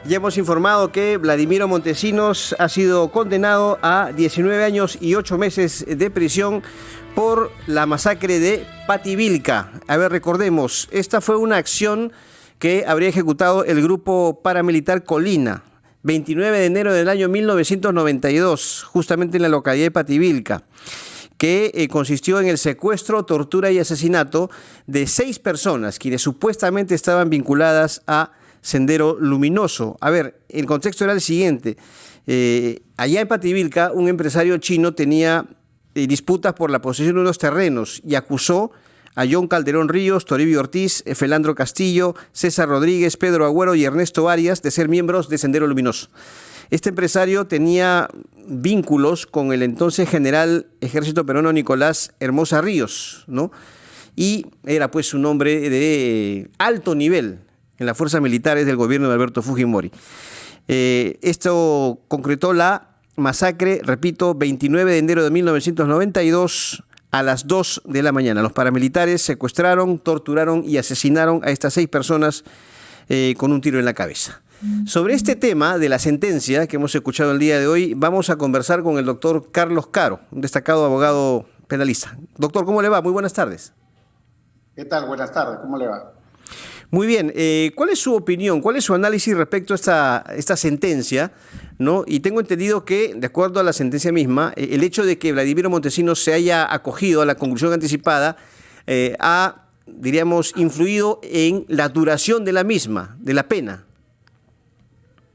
Ya hemos informado que Vladimiro Montesinos ha sido condenado a 19 años y 8 meses de prisión por la masacre de Pativilca. A ver, recordemos, esta fue una acción que habría ejecutado el grupo paramilitar Colina, 29 de enero del año 1992, justamente en la localidad de Pativilca, que consistió en el secuestro, tortura y asesinato de 6 personas, quienes supuestamente estaban vinculadas a Sendero Luminoso. A ver, el contexto era el siguiente. Allá en Pativilca, un empresario chino tenía disputas por la posesión de unos terrenos y acusó a John Calderón Ríos, Toribio Ortiz, Felandro Castillo, César Rodríguez, Pedro Agüero y Ernesto Arias de ser miembros de Sendero Luminoso. Este empresario tenía vínculos con el entonces general Ejército Peruano Nicolás Hermosa Ríos, ¿no? Y era pues un hombre de alto nivel en las fuerzas militares del gobierno de Alberto Fujimori. Esto concretó la masacre, repito, 29 de enero de 1992 a las 2 de la mañana. Los paramilitares secuestraron, torturaron y asesinaron a estas 6 personas con un tiro en la cabeza. Sobre este tema de la sentencia que hemos escuchado el día de hoy, vamos a conversar con el doctor Carlos Caro, un destacado abogado penalista. Doctor, ¿cómo le va? Muy buenas tardes. ¿Qué tal? Buenas tardes, ¿cómo le va? Muy bien, ¿cuál es su opinión, cuál es su análisis respecto a esta sentencia, ¿no? Y tengo entendido que, de acuerdo a la sentencia misma, el hecho de que Vladimiro Montesinos se haya acogido a la conclusión anticipada ha, diríamos, influido en la duración de la misma, de la pena.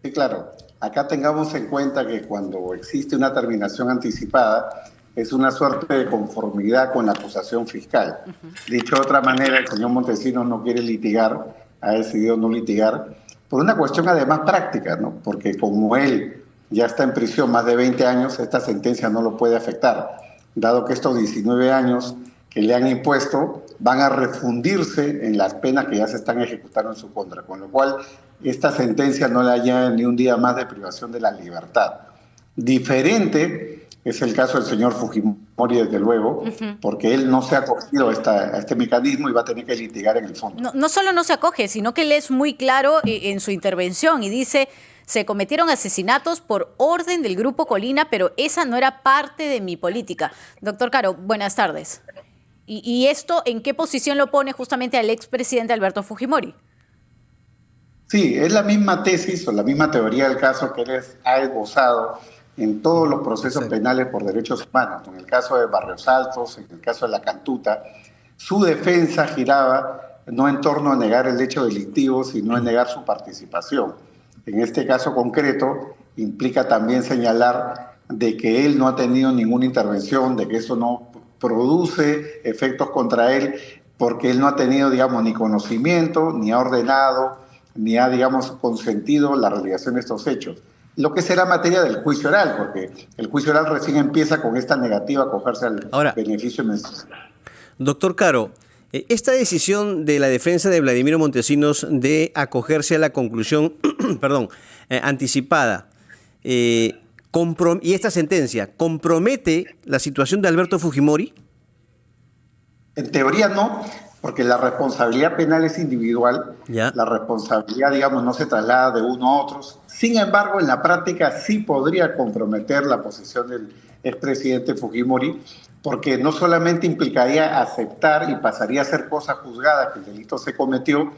Sí, claro. Acá tengamos en cuenta que cuando existe una terminación anticipada, es una suerte de conformidad con la acusación fiscal. Dicho de otra manera, el señor Montesinos no quiere litigar, ha decidido no litigar, por una cuestión además práctica, ¿no? Porque como él ya está en prisión más de 20 años, esta sentencia no lo puede afectar, dado que estos 19 años que le han impuesto van a refundirse en las penas que ya se están ejecutando en su contra, con lo cual esta sentencia no le añade ni un día más de privación de la libertad. Diferente es el caso del señor Fujimori, desde luego, porque él no se ha acogido a este mecanismo y va a tener que litigar en el fondo. No solo no se acoge, sino que él es muy claro en su intervención y dice: se cometieron asesinatos por orden del Grupo Colina, pero esa no era parte de mi política. Doctor Caro, buenas tardes. ¿Y esto en qué posición lo pone justamente al expresidente Alberto Fujimori? Sí, es la misma tesis o la misma teoría del caso que él ha esbozado en todos los procesos penales por derechos humanos. En el caso de Barrios Altos, en el caso de La Cantuta, su defensa giraba no en torno a negar el hecho delictivo, sino en negar su participación. En este caso concreto, implica también señalar de que él no ha tenido ninguna intervención, de que eso no produce efectos contra él, porque él no ha tenido, digamos, ni conocimiento, ni ha ordenado, ni ha, digamos, consentido la realización de estos hechos. Lo que será materia del juicio oral, porque el juicio oral recién empieza con esta negativa a acogerse al beneficio mensual. Doctor Caro, esta decisión de la defensa de Vladimiro Montesinos de acogerse a la conclusión anticipada y esta sentencia, ¿compromete la situación de Alberto Fujimori? En teoría no, porque la responsabilidad penal es individual, la responsabilidad, digamos, no se traslada de uno a otros. Sin embargo, en la práctica sí podría comprometer la posición del expresidente Fujimori, porque no solamente implicaría aceptar y pasaría a ser cosa juzgada que el delito se cometió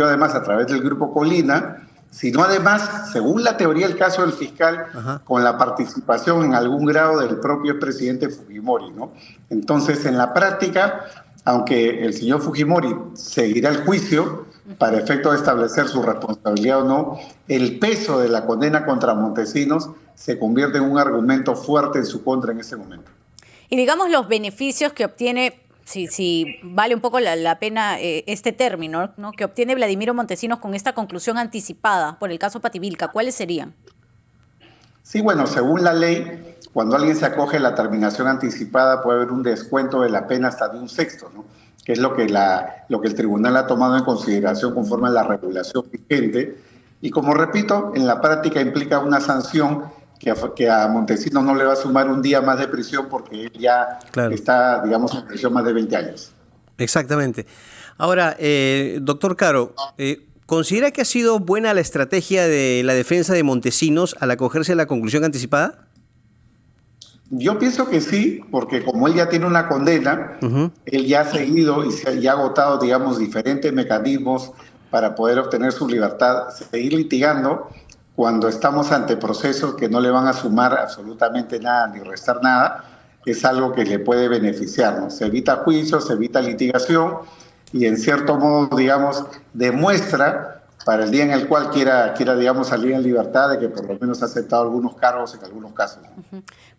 además a través del Grupo Colina, sino además, según la teoría del caso del fiscal, con la participación en algún grado del propio expresidente Fujimori, ¿no? Entonces, en la práctica, aunque el señor Fujimori seguirá el juicio para efecto de establecer su responsabilidad o no, el peso de la condena contra Montesinos se convierte en un argumento fuerte en su contra en ese momento. Y digamos los beneficios que obtiene, si vale un poco la pena este término, ¿no?, que obtiene Vladimiro Montesinos con esta conclusión anticipada por el caso Pativilca, ¿cuáles serían? Sí, bueno, según la ley, cuando alguien se acoge a la terminación anticipada puede haber un descuento de la pena hasta de 1/6, ¿no?, que es lo que el tribunal ha tomado en consideración conforme a la regulación vigente. Y como repito, en la práctica implica una sanción que a Montesinos no le va a sumar un día más de prisión porque él ya está, digamos, en prisión más de 20 años. Exactamente. Ahora, doctor Caro, ¿Considera que ha sido buena la estrategia de la defensa de Montesinos al acogerse a la conclusión anticipada? Yo pienso que sí, porque como él ya tiene una condena, él ya ha seguido y ya ha agotado, digamos, diferentes mecanismos para poder obtener su libertad, seguir litigando cuando estamos ante procesos que no le van a sumar absolutamente nada ni restar nada, es algo que le puede beneficiar, ¿no? Se evita juicio, se evita litigación y en cierto modo, digamos, demuestra para el día en el cual quiera digamos, salir en libertad de que por lo menos ha aceptado algunos cargos en algunos casos.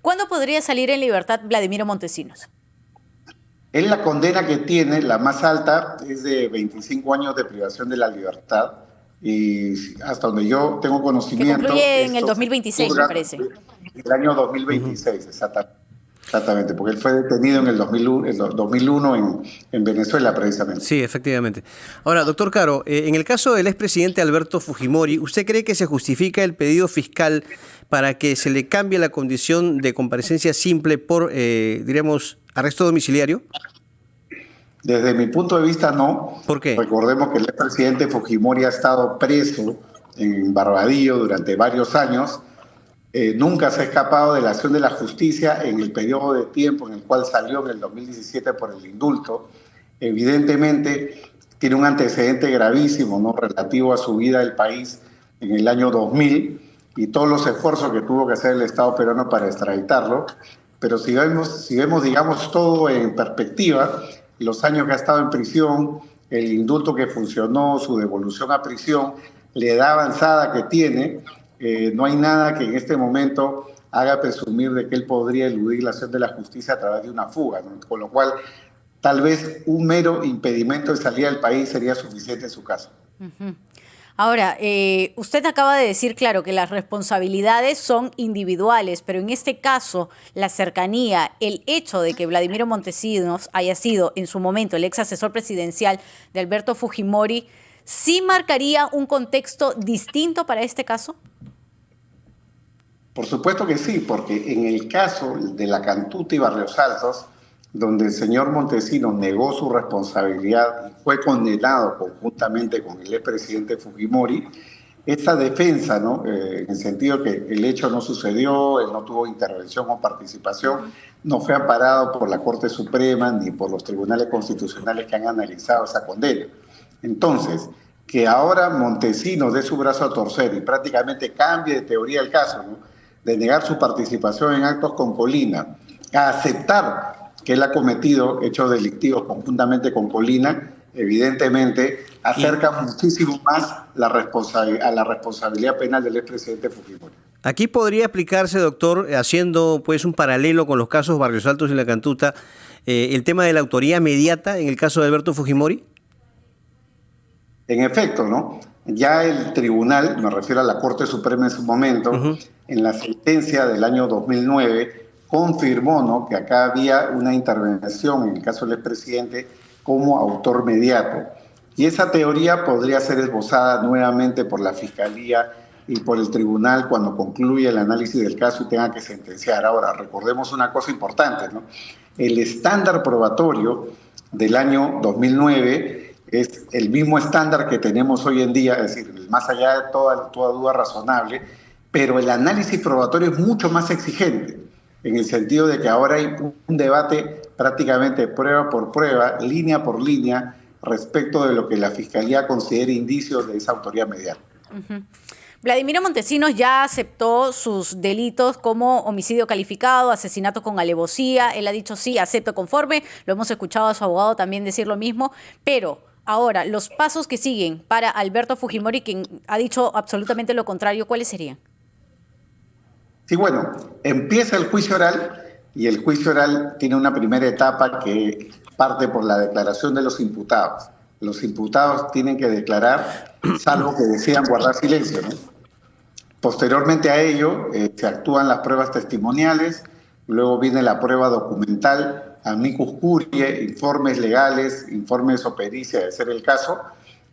¿Cuándo podría salir en libertad Vladimiro Montesinos? Él la condena que tiene, la más alta, es de 25 años de privación de la libertad y hasta donde yo tengo conocimiento... Que concluye en el 2026, me parece. El año 2026, exactamente, porque él fue detenido en el 2001 en Venezuela, precisamente. Sí, efectivamente. Ahora, doctor Caro, en el caso del expresidente Alberto Fujimori, ¿usted cree que se justifica el pedido fiscal para que se le cambie la condición de comparecencia simple por, diríamos, arresto domiciliario? Desde mi punto de vista, no. ¿Por qué? Recordemos que el expresidente Fujimori ha estado preso en Barbadillo durante varios años. Nunca se ha escapado de la acción de la justicia en el periodo de tiempo en el cual salió en el 2017 por el indulto. Evidentemente tiene un antecedente gravísimo, ¿no?, relativo a su vida del país en el año 2000 y todos los esfuerzos que tuvo que hacer el Estado peruano para extraditarlo. Pero si vemos, digamos, todo en perspectiva, los años que ha estado en prisión, el indulto que funcionó, su devolución a prisión, la edad avanzada que tiene, no hay nada que en este momento haga presumir de que él podría eludir la acción de la justicia a través de una fuga, ¿no? Con lo cual, tal vez un mero impedimento de salida del país sería suficiente en su caso. Ahora, usted acaba de decir, claro, que las responsabilidades son individuales, pero en este caso, la cercanía, el hecho de que Vladimiro Montesinos haya sido en su momento el ex asesor presidencial de Alberto Fujimori, ¿sí marcaría un contexto distinto para este caso? Por supuesto que sí, porque en el caso de La Cantuta y Barrios Altos, donde el señor Montesinos negó su responsabilidad y fue condenado conjuntamente con el expresidente Fujimori, esta defensa, ¿no?, en el sentido que el hecho no sucedió, él no tuvo intervención o participación, no fue amparado por la Corte Suprema ni por los tribunales constitucionales que han analizado esa condena. Entonces, que ahora Montesinos dé su brazo a torcer y prácticamente cambie de teoría el caso, ¿no?, de negar su participación en actos con Colina, a aceptar que él ha cometido hechos delictivos conjuntamente con Colina, evidentemente acerca muchísimo más a la responsabilidad penal del expresidente Fujimori. Aquí podría aplicarse, doctor, haciendo pues un paralelo con los casos Barrios Altos y La Cantuta, el tema de la autoría mediata en el caso de Alberto Fujimori. En efecto, ¿no? Ya el tribunal, me refiero a la Corte Suprema en su momento, en la sentencia del año 2009, confirmó, ¿no?, que acá había una intervención en el caso del expresidente como autor mediato. Y esa teoría podría ser esbozada nuevamente por la Fiscalía y por el tribunal cuando concluya el análisis del caso y tenga que sentenciar. Ahora, recordemos una cosa importante, ¿no? El estándar probatorio del año 2009 es el mismo estándar que tenemos hoy en día, es decir, más allá de toda duda razonable, pero el análisis probatorio es mucho más exigente, en el sentido de que ahora hay un debate prácticamente prueba por prueba, línea por línea, respecto de lo que la Fiscalía considere indicios de esa autoría mediata. Vladimiro Montesinos ya aceptó sus delitos como homicidio calificado, asesinato con alevosía. Él ha dicho sí, acepto conforme. Lo hemos escuchado a su abogado también decir lo mismo. Pero ahora, los pasos que siguen para Alberto Fujimori, quien ha dicho absolutamente lo contrario, ¿cuáles serían? Sí, bueno, empieza el juicio oral y el juicio oral tiene una primera etapa que parte por la declaración de los imputados. Los imputados tienen que declarar, salvo que decidan guardar silencio, ¿no? Posteriormente a ello, se actúan las pruebas testimoniales, luego viene la prueba documental, amicus curiae, informes legales, informes o pericia, de ser el caso.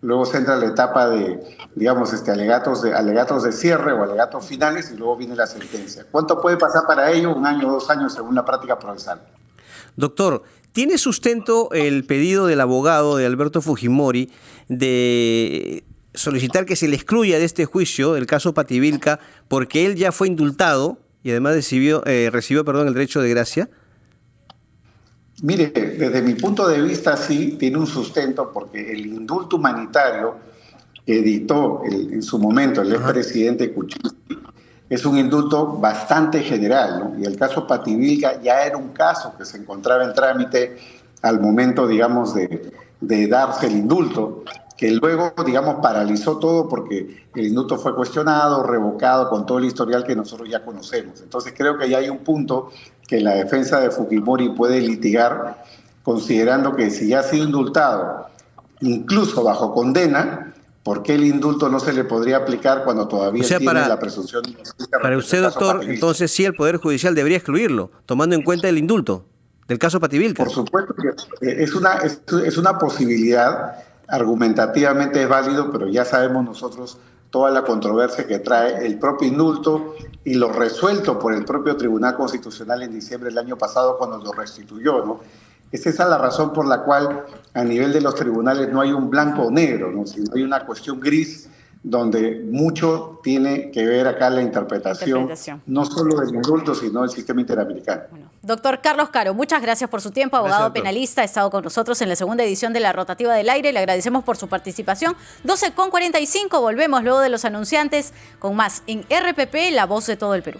Luego se entra la etapa de, digamos, alegatos de cierre o alegatos finales y luego viene la sentencia. ¿Cuánto puede pasar para ello? 1 año o 2 años según la práctica procesal. Doctor, ¿tiene sustento el pedido del abogado de Alberto Fujimori de solicitar que se le excluya de este juicio el caso Pativilca porque él ya fue indultado y además recibió el derecho de gracia? Mire, desde mi punto de vista sí tiene un sustento porque el indulto humanitario que dictó en su momento el expresidente Kuczynski es un indulto bastante general, ¿no? Y el caso Pativilca ya era un caso que se encontraba en trámite al momento, digamos, de darse el indulto, que luego, digamos, paralizó todo porque el indulto fue cuestionado, revocado, con todo el historial que nosotros ya conocemos. Entonces creo que ya hay un punto que la defensa de Fujimori puede litigar, considerando que si ya ha sido indultado, incluso bajo condena, ¿por qué el indulto no se le podría aplicar cuando todavía tiene la presunción de inocencia? Para usted, doctor, entonces sí el Poder Judicial debería excluirlo, tomando en cuenta el indulto del caso Pativilca. Por supuesto que es una posibilidad, argumentativamente es válido, pero ya sabemos nosotros toda la controversia que trae el propio indulto y lo resuelto por el propio Tribunal Constitucional en diciembre del año pasado cuando lo restituyó, ¿no? Es esa la razón por la cual a nivel de los tribunales no hay un blanco o negro, ¿no? Sino hay una cuestión gris donde mucho tiene que ver acá la interpretación. No solo del indulto, sino del sistema interamericano. Bueno, doctor Carlos Caro, muchas gracias por su tiempo, abogado penalista, ha estado con nosotros en la segunda edición de la Rotativa del Aire, le agradecemos por su participación. 12:45, volvemos luego de los anunciantes con más en RPP, La Voz de todo el Perú.